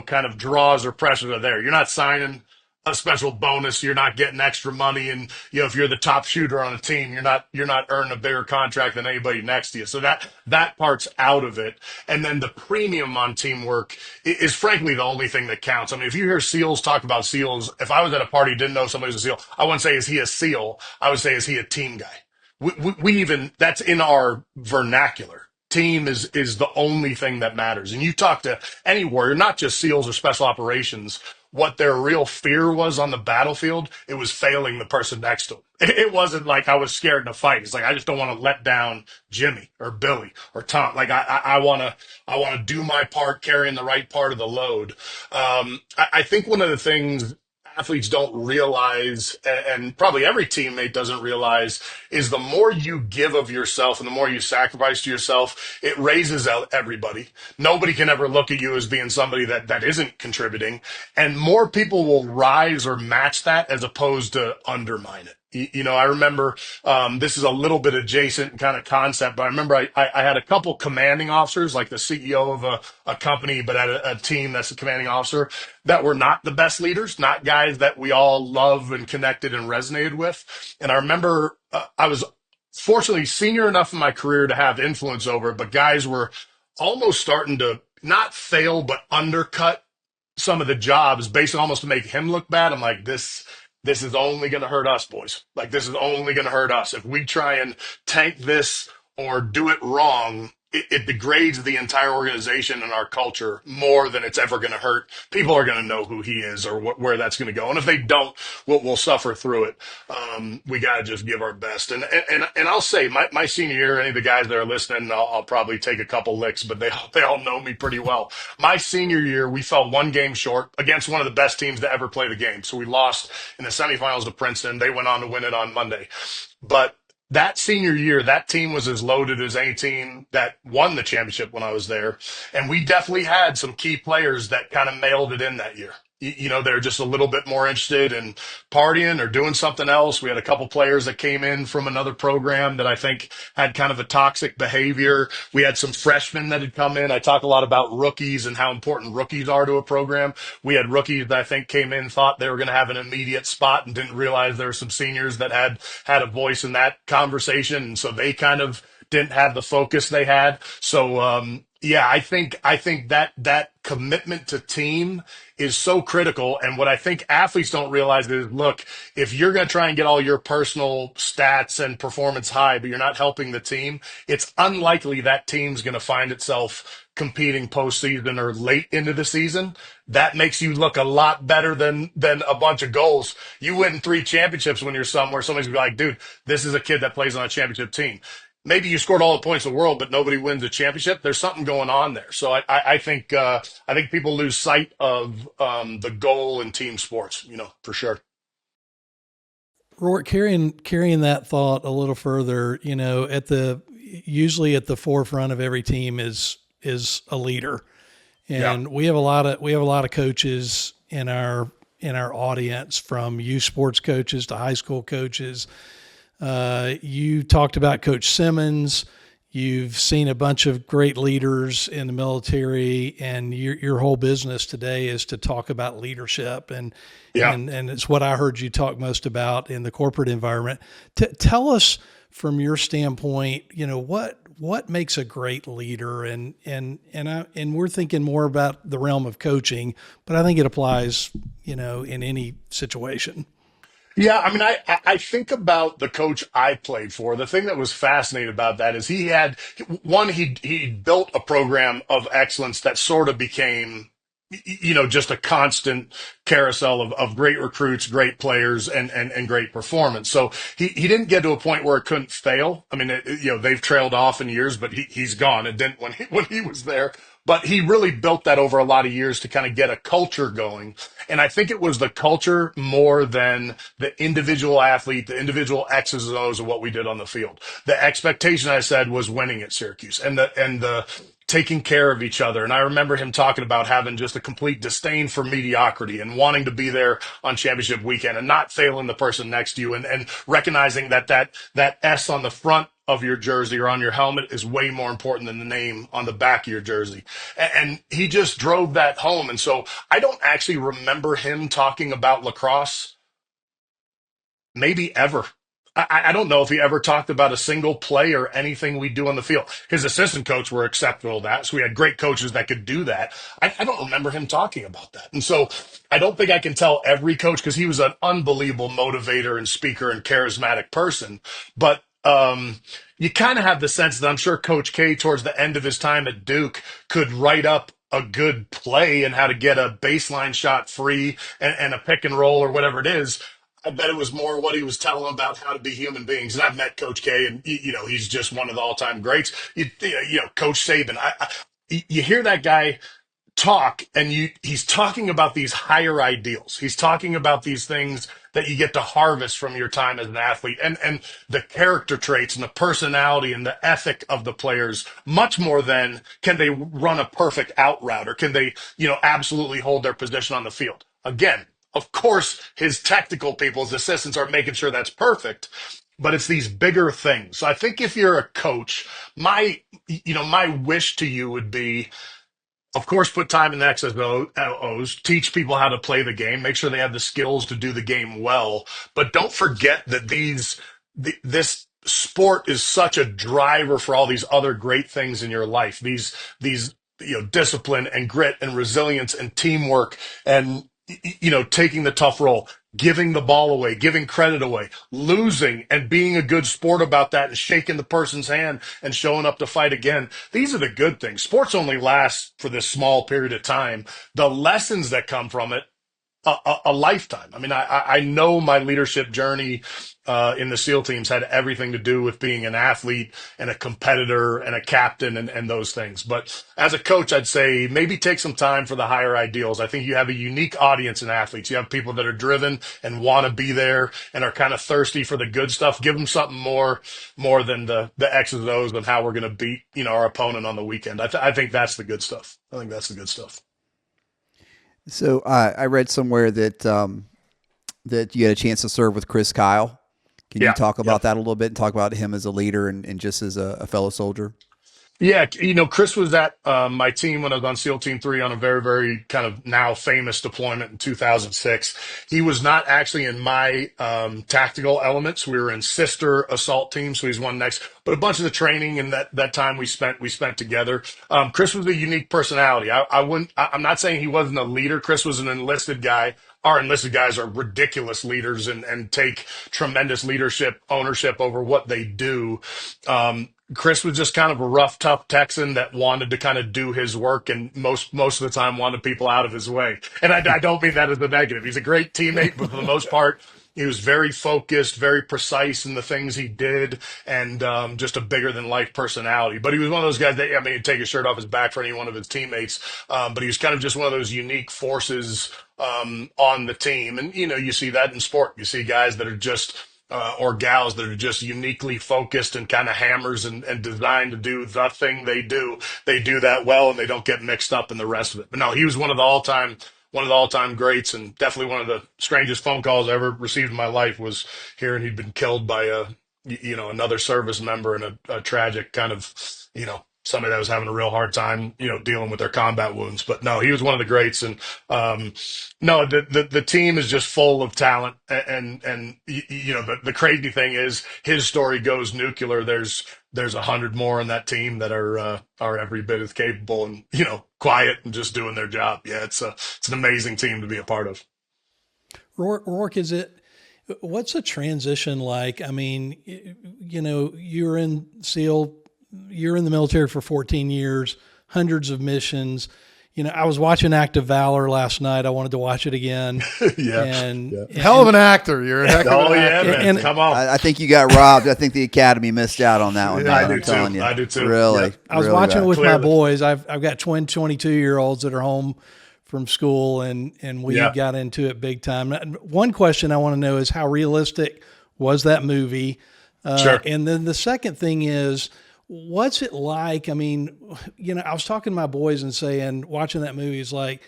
Speaker 2: kind of draws or pressures are there. You're not signing a special bonus. You're not getting extra money. And, if you're the top shooter on a team, you're not earning a bigger contract than anybody next to you. So that part's out of it. And then the premium on teamwork is frankly the only thing that counts. I mean, if you hear SEALs talk about SEALs, if I was at a party, didn't know somebody was a SEAL, I wouldn't say, is he a SEAL? I would say, is he a team guy? We even, that's in our vernacular. Team is the only thing that matters. And you talk to any warrior, not just SEALs or special operations, what their real fear was on the battlefield, it was failing the person next to them. It wasn't like I was scared in a fight. It's like, I just don't want to let down Jimmy or Billy or Tom. Like I want to do my part, carrying the right part of the load. I think one of the things athletes don't realize, and probably every teammate doesn't realize, is the more you give of yourself and the more you sacrifice to yourself, it raises everybody. Nobody can ever look at you as being somebody that isn't contributing, and more people will rise or match that as opposed to undermine it. I remember this is a little bit adjacent kind of concept, but I remember I had a couple commanding officers, like the CEO of a company, but at a team that's a commanding officer that were not the best leaders, not guys that we all love and connected and resonated with. And I remember I was fortunately senior enough in my career to have influence over it, but guys were almost starting to not fail, but undercut some of the jobs based on almost to make him look bad. I'm like, this is only going to hurt us, boys. Like, this is only going to hurt us. If we try and tank this or do it wrong, it degrades the entire organization and our culture more than it's ever going to hurt. People are going to know who he is or where that's going to go. And if they don't, we'll suffer through it. We got to just give our best. And I'll say my senior year, any of the guys that are listening, I'll probably take a couple licks, but they all know me pretty well. My senior year, we fell one game short against one of the best teams to ever play the game. So we lost in the semifinals to Princeton. They went on to win it on Monday. But that senior year, that team was as loaded as any team that won the championship when I was there. And we definitely had some key players that kind of mailed it in that year. They're just a little bit more interested in partying or doing something else. We had a couple players that came in from another program that I think had kind of a toxic behavior. We had some freshmen that had come in. I talk a lot about rookies and how important rookies are to a program. We had rookies that I think came in, thought they were going to have an immediate spot and didn't realize there were some seniors that had a voice in that conversation. And so they kind of didn't have the focus they had. So, yeah, I think that commitment to team is so critical. And what I think athletes don't realize is, look, if you're going to try and get all your personal stats and performance high, but you're not helping the team, it's unlikely that team's going to find itself competing postseason or late into the season. That makes you look a lot better than a bunch of goals. You win 3 championships when you're somewhere. Somebody's gonna be like, dude, this is a kid that plays on a championship team. Maybe you scored all the points in the world, but nobody wins a championship. There's something going on there. So I think people lose sight of the goal in team sports, for sure.
Speaker 3: Rourke, carrying that thought a little further, usually at the forefront of every team is a leader. And we have a lot of coaches in our audience, from youth sports coaches to high school coaches. You talked about Coach Simmons. You've seen a bunch of great leaders in the military, and your whole business today is to talk about leadership, and it's what I heard you talk most about in the corporate environment. Tell us from your standpoint, what makes a great leader, and we're thinking more about the realm of coaching, but I think it applies, in any situation.
Speaker 2: Yeah, I mean, I think about the coach I played for. The thing that was fascinating about that is he built a program of excellence that sort of became, just a constant carousel of great recruits, great players, and great performance. So he didn't get to a point where it couldn't fail. I mean, they've trailed off in years, but he's gone. It didn't when he was there. But he really built that over a lot of years to kind of get a culture going. And I think it was the culture more than the individual athlete, the individual X's and O's of what we did on the field. The expectation, I said, was winning at Syracuse and the taking care of each other. And I remember him talking about having just a complete disdain for mediocrity and wanting to be there on championship weekend and not failing the person next to you, and recognizing that S on the front of your jersey or on your helmet is way more important than the name on the back of your jersey. And he just drove that home. And so I don't actually remember him talking about lacrosse maybe ever. I don't know if he ever talked about a single play or anything we do on the field. His assistant coach were exceptional at that. So we had great coaches that could do that. I don't remember him talking about that. And so I don't think I can tell every coach, because he was an unbelievable motivator and speaker and charismatic person. But you kind of have the sense that I'm sure Coach K, towards the end of his time at Duke, could write up a good play and how to get a baseline shot free and a pick and roll or whatever it is. I bet it was more what he was telling them about how to be human beings. And I've met Coach K, and he's just one of the all-time greats. Coach Saban. You hear that guy talk, and he's talking about these higher ideals. He's talking about these things that you get to harvest from your time as an athlete, and the character traits and the personality and the ethic of the players, much more than can they run a perfect out route or can they, absolutely hold their position on the field. Again, Of course, his technical people, his assistants are making sure that's perfect, but it's these bigger things. So I think if you're a coach, my wish to you would be, of course, put time in the X's and O's, teach people how to play the game, make sure they have the skills to do the game well. But don't forget that this sport is such a driver for all these other great things in your life. These discipline and grit and resilience and teamwork and taking the tough role, giving the ball away, giving credit away, losing and being a good sport about that and shaking the person's hand and showing up to fight again. These are the good things. Sports only lasts for this small period of time. The lessons that come from it, a lifetime. I mean, I know my leadership journey in the SEAL teams had everything to do with being an athlete and a competitor and a captain and those things. But as a coach, I'd say maybe take some time for the higher ideals. I think you have a unique audience in athletes. You have people that are driven and want to be there and are kind of thirsty for the good stuff. Give them something more than the X's and O's and how we're going to beat our opponent on the weekend. I think that's the good stuff. I think that's the good stuff.
Speaker 4: So I read somewhere that that you had a chance to serve with Chris Kyle. Can you talk about that a little bit and talk about him as a leader and just as a fellow soldier?
Speaker 2: Yeah, Chris was at my team when I was on SEAL Team 3 on a very, very kind of now famous deployment in 2006. He was not actually in my tactical elements. We were in sister assault teams, so he's one next. But a bunch of the training and that time we spent together. Chris was a unique personality. I'm not saying he wasn't a leader. Chris was an enlisted guy. Our enlisted guys are ridiculous leaders and take tremendous leadership ownership over what they do. Chris was just kind of a rough, tough Texan that wanted to kind of do his work and most of the time wanted people out of his way. And I don't mean that as a negative. He's a great teammate, but for the most part, he was very focused, very precise in the things he did, and just a bigger than life personality. But he was one of those guys that, he'd take his shirt off his back for any one of his teammates. But he was kind of just one of those unique forces on the team. And, you see that in sport. You see guys that are just or gals that are just uniquely focused and kind of hammers and designed to do the thing they do. They do that well and they don't get mixed up in the rest of it. But no, he was one of the all-time greats, and definitely one of the strangest phone calls I ever received in my life was hearing he'd been killed by another service member in a tragic kind of, somebody that was having a real hard time, dealing with their combat wounds. But no, he was one of the greats. And no, the team is just full of talent. And the crazy thing is his story goes nuclear. There's 100 more on that team that are every bit as capable and, quiet and just doing their job. Yeah, it's an amazing team to be a part of.
Speaker 3: Rorke, what's the transition like? I mean, you're in SEAL, you're in the military for 14 years, hundreds of missions. I was watching Act of Valor last night. I wanted to watch it again. And
Speaker 1: hell of an actor. You're a heck of an actor.
Speaker 2: Man. Come on.
Speaker 4: I think you got robbed. I think the Academy missed out on that one.
Speaker 2: I do too.
Speaker 4: Really.
Speaker 2: Yeah.
Speaker 3: I was watching it with my boys. I've got 22-year-olds that are home from school, and we got into it big time. One question I want to know is how realistic was that movie?
Speaker 2: Sure.
Speaker 3: And then the second thing is, what's it like? I mean, I was talking to my boys and saying, watching that movie is like,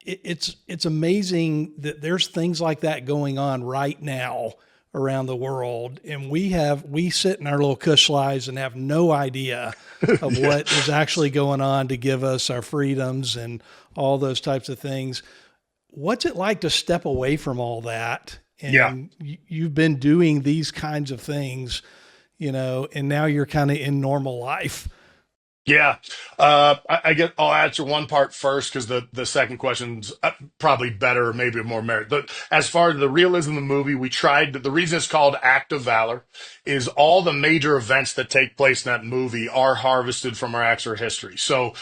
Speaker 3: it's amazing that there's things like that going on right now around the world. And we sit in our little cush lives and have no idea of what is actually going on to give us our freedoms and all those types of things. What's it like to step away from all that? And you've been doing these kinds of things, and now you're kind of in normal life.
Speaker 2: Yeah. I'll answer one part first because the second question's probably better, maybe more merit. But as far as the realism of the movie, the reason it's called Act of Valor is all the major events that take place in that movie are harvested from our actual history. So,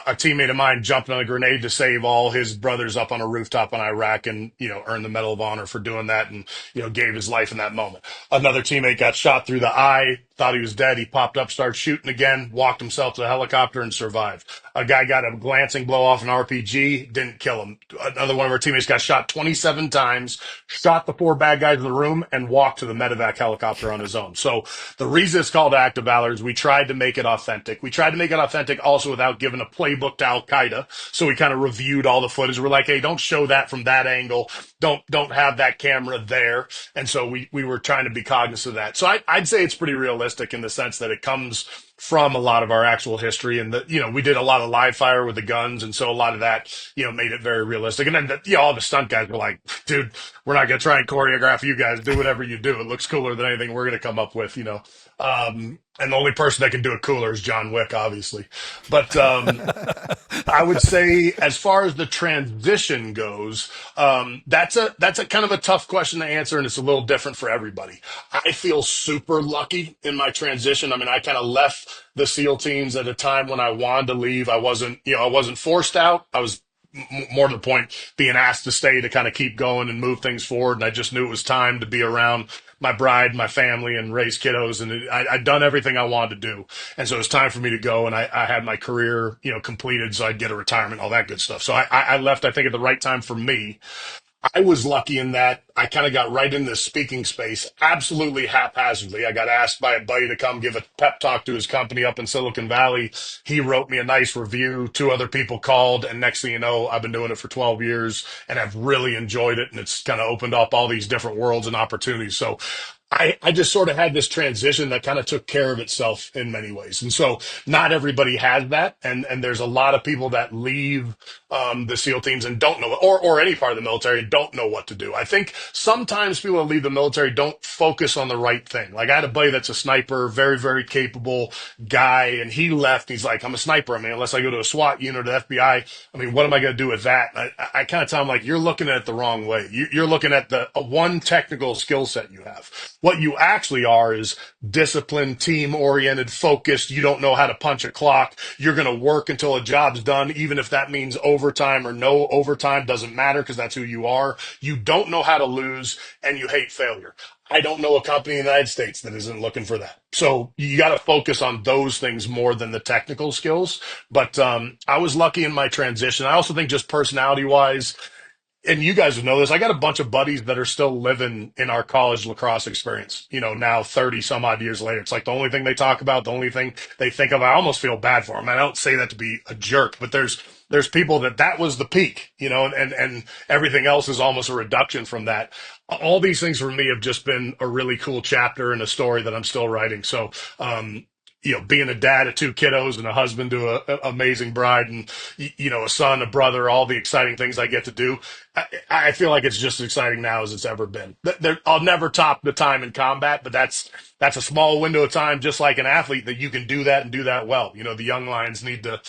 Speaker 2: a teammate of mine jumped on a grenade to save all his brothers up on a rooftop in Iraq and, earned the Medal of Honor for doing that and, gave his life in that moment. Another teammate got shot through the eye thought he was dead. He popped up, started shooting again, walked himself to the helicopter and survived. A guy got a glancing blow off an RPG, didn't kill him. Another one of our teammates got shot 27 times, shot the 4 bad guys in the room, and walked to the medevac helicopter on his own. So the reason it's called Act of Valor is we tried to make it authentic. We tried to make it authentic also without giving a playbook to Al-Qaeda. So we kind of reviewed all the footage. We're like, hey, don't show that from that angle. Don't have that camera there. And so we were trying to be cognizant of that. So I'd say it's pretty realistic in the sense that it comes from a lot of our actual history, and we did a lot of live fire with the guns, and so a lot of that made it very realistic. And then all the stunt guys were like, dude, we're not gonna try and choreograph you guys. Do whatever you do. It looks cooler than anything we're gonna come up with. And the only person that can do it cooler is John Wick, obviously. But I would say, as far as the transition goes, that's a kind of a tough question to answer, and it's a little different for everybody. I feel super lucky in my transition. I mean, I kind of left the SEAL teams at a time when I wanted to leave. I wasn't forced out. I was more to the point being asked to stay to kind of keep going and move things forward. And I just knew it was time to be around my bride, my family, and raise kiddos. And I'd done everything I wanted to do. And so it was time for me to go. And I had my career, completed. So I'd get a retirement, all that good stuff. So I left, I think, at the right time for me. I was lucky in that I kind of got right in the speaking space absolutely haphazardly. I got asked by a buddy to come give a pep talk to his company up in Silicon Valley. He wrote me a nice review. 2 other people called. And next thing you know, I've been doing it for 12 years and I've really enjoyed it. And it's kind of opened up all these different worlds and opportunities. So I just sort of had this transition that kind of took care of itself in many ways. And so not everybody has that. And there's a lot of people that leave the SEAL teams and don't know, or any part of the military, and don't know what to do. I think sometimes people that leave the military don't focus on the right thing. Like, I had a buddy that's a sniper, very, very capable guy, and he left. He's like, I'm a sniper. I mean, unless I go to a SWAT unit or the FBI, I mean, what am I going to do with that? I kind of tell him, like, you're looking at it the wrong way. You're looking at the one technical skill set you have. What you actually are is disciplined, team-oriented, focused. You don't know how to punch a clock. You're going to work until a job's done, even if that means overtime or no overtime, doesn't matter, because that's who you are. You don't know how to lose, and you hate failure. I don't know a company in the United States that isn't looking for that. So you got to focus on those things more than the technical skills. But I was lucky in my transition. I also think just personality-wise, and you guys would know this, I got a bunch of buddies that are still living in our college lacrosse experience, now 30 some odd years later. It's like the only thing they talk about, the only thing they think of. I almost feel bad for them. I don't say that to be a jerk, but there's people that was the peak, and everything else is almost a reduction from that. All these things for me have just been a really cool chapter and a story that I'm still writing. So, being a dad of 2 kiddos and a husband to an amazing bride, and, a son, a brother, all the exciting things I get to do. I feel like it's just as exciting now as it's ever been. I'll never top the time in combat, but that's a small window of time, just like an athlete, that you can do that and do that well. The young lions need to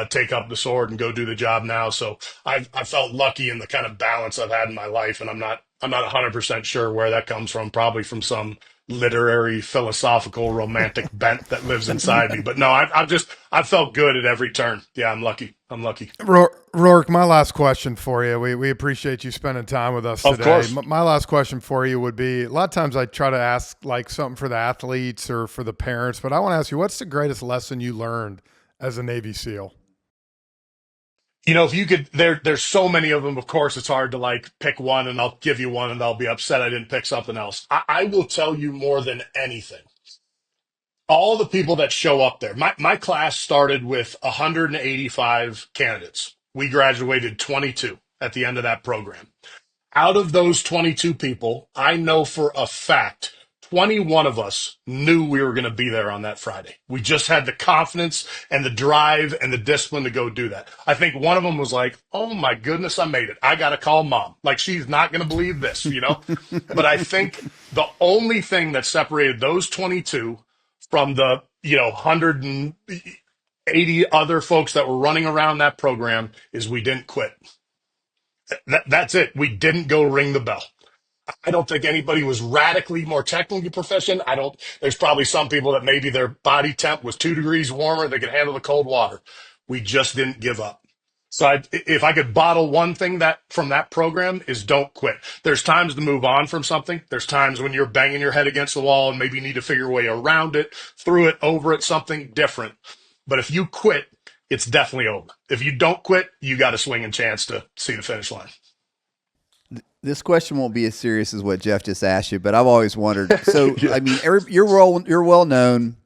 Speaker 2: take up the sword and go do the job now. So I felt lucky in the kind of balance I've had in my life, and I'm not 100% sure where that comes from. Probably from some literary, philosophical, romantic bent that lives inside me. But no, I felt good at every turn. Yeah, I'm lucky.
Speaker 1: Rorke, my last question for you. We appreciate you spending time with us today.
Speaker 2: Of course.
Speaker 1: My last question for you would be, a lot of times I try to ask like something for the athletes or for the parents, but I want to ask you, what's the greatest lesson you learned as a Navy SEAL?
Speaker 2: If you could, there's so many of them. Of course, it's hard to like pick one, and I'll give you one and I'll be upset I didn't pick something else. I will tell you more than anything, all the people that show up there. My class started with 185 candidates. We graduated 22 at the end of that program. Out of those 22 people, I know for a fact 21 of us knew we were going to be there on that Friday. We just had the confidence and the drive and the discipline to go do that. I think one of them was like, oh my goodness, I made it. I got to call mom. Like, she's not going to believe this, But I think the only thing that separated those 22 from the, 180 other folks that were running around that program is we didn't quit. That's it. We didn't go ring the bell. I don't think anybody was radically more technically proficient. There's probably some people that maybe their body temp was 2 degrees warmer. They could handle the cold water. We just didn't give up. So if I could bottle one thing that from that program is don't quit. There's times to move on from something. There's times when you're banging your head against the wall and maybe you need to figure a way around it, through it, over it, something different. But if you quit, it's definitely over. If you don't quit, you got a swinging chance to see the finish line.
Speaker 4: This question won't be as serious as what Jeff just asked you, but I've always wondered. So,
Speaker 2: Yeah.
Speaker 4: I mean, you're well known,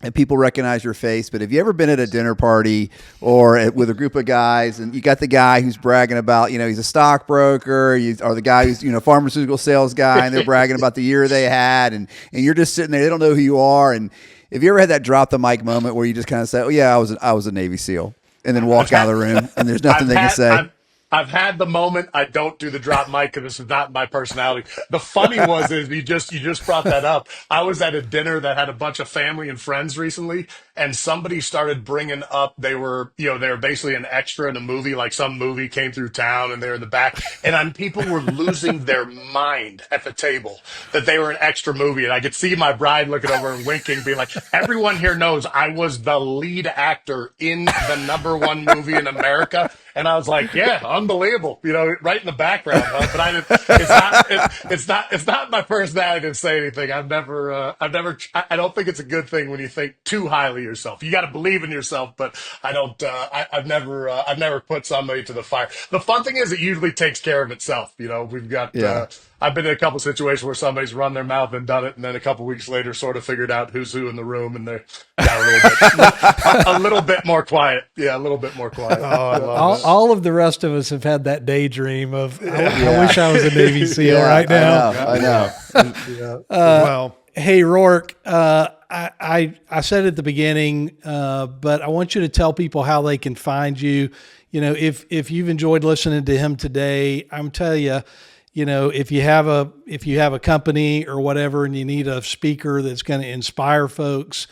Speaker 4: and people recognize your face. But have you ever been at a dinner party or with a group of guys, and you got the guy who's bragging about, he's a stockbroker, or the guy who's pharmaceutical sales guy, and they're bragging about the year they had, and you're just sitting there, they don't know who you are, and have you ever had that drop the mic moment where you just kind of say, "Oh yeah, I was a Navy SEAL," and then walk out of the room, and there's nothing they can say?
Speaker 2: I've had the moment. I don't do the drop mic because this is not my personality. The funny is you just brought that up. I was at a dinner that had a bunch of family and friends recently, and somebody started bringing up they were basically an extra in a movie, like some movie came through town, and they're in the back, and people were losing their mind at the table that they were an extra movie, and I could see my bride looking over and winking, being like, "Everyone here knows I was the lead actor in the #1 movie in America." And I was like, "Yeah, unbelievable," right in the background. But I didn't. It's not my personality to say anything. I don't think it's a good thing when you think too highly of yourself. You got to believe in yourself, but I don't. I've never put somebody to the fire. The fun thing is, it usually takes care of itself. We've got.
Speaker 4: Yeah.
Speaker 2: I've been in a couple of situations where somebody's run their mouth and done it, and then a couple of weeks later, sort of figured out who's who in the room, and they got a little bit more quiet. Yeah, a little bit more quiet.
Speaker 1: Oh, I love
Speaker 3: All of the rest of us have had that daydream of, I wish I was a Navy SEAL right now.
Speaker 4: I know.
Speaker 1: well,
Speaker 3: Hey, Rorke, I said at the beginning, but I want you to tell people how they can find you. If you've enjoyed listening to him today, I'm telling you, if you have a company or whatever, and you need a speaker that's going to inspire folks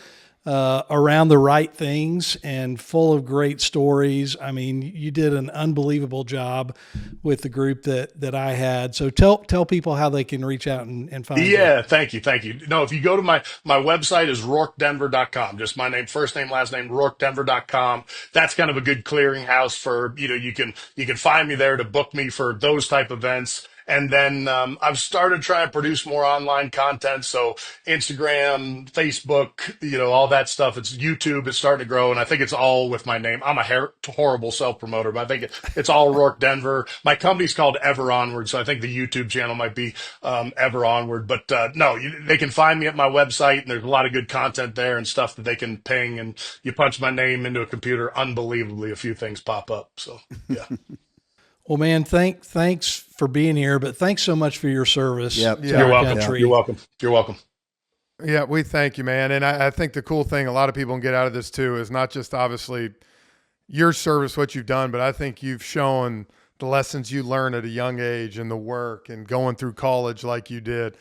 Speaker 3: around the right things and full of great stories. I mean, you did an unbelievable job with the group that I had. So tell people how they can reach out and find you.
Speaker 2: Yeah, thank you. No, if you go to my website is rorkedenver.com, just my name, first name, last name, rorkedenver.com. That's kind of a good clearinghouse for, you can find me there to book me for those type events. And then I've started trying to produce more online content. So Instagram, Facebook, all that stuff. It's YouTube. It's starting to grow. And I think it's all with my name. I'm a horrible self-promoter, but I think it's all Rorke Denver. My company's called Ever Onward. So I think the YouTube channel might be Ever Onward. But no, they can find me at my website. And there's a lot of good content there and stuff that they can ping. And you punch my name into a computer, unbelievably, a few things pop up. So, yeah.
Speaker 3: Well, man, thanks for being here, but thanks so much for your service.
Speaker 4: Yep.
Speaker 3: to
Speaker 2: You're
Speaker 3: our
Speaker 2: welcome.
Speaker 3: country.
Speaker 2: You're welcome. You're welcome.
Speaker 1: yeah, we thank you, man. And I think the cool thing a lot of people can get out of this too is not just obviously your service, what you've done, but I think you've shown the lessons you learned at a young age and the work and going through college like you did.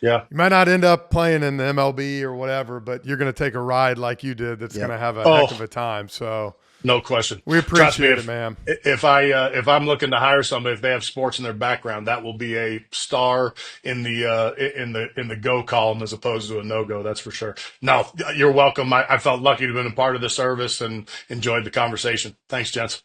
Speaker 2: Yeah.
Speaker 1: You might not end up playing in the MLB or whatever, but you're going to take a ride like you did that's going to have a heck of a time. So
Speaker 2: no question.
Speaker 1: we appreciate
Speaker 2: Trust
Speaker 1: it, man.
Speaker 2: If I'm looking to hire somebody, if they have sports in their background, that will be a star in the go column as opposed to a no go. That's for sure. No, you're welcome. I felt lucky to have been a part of the service and enjoyed the conversation. Thanks, gents.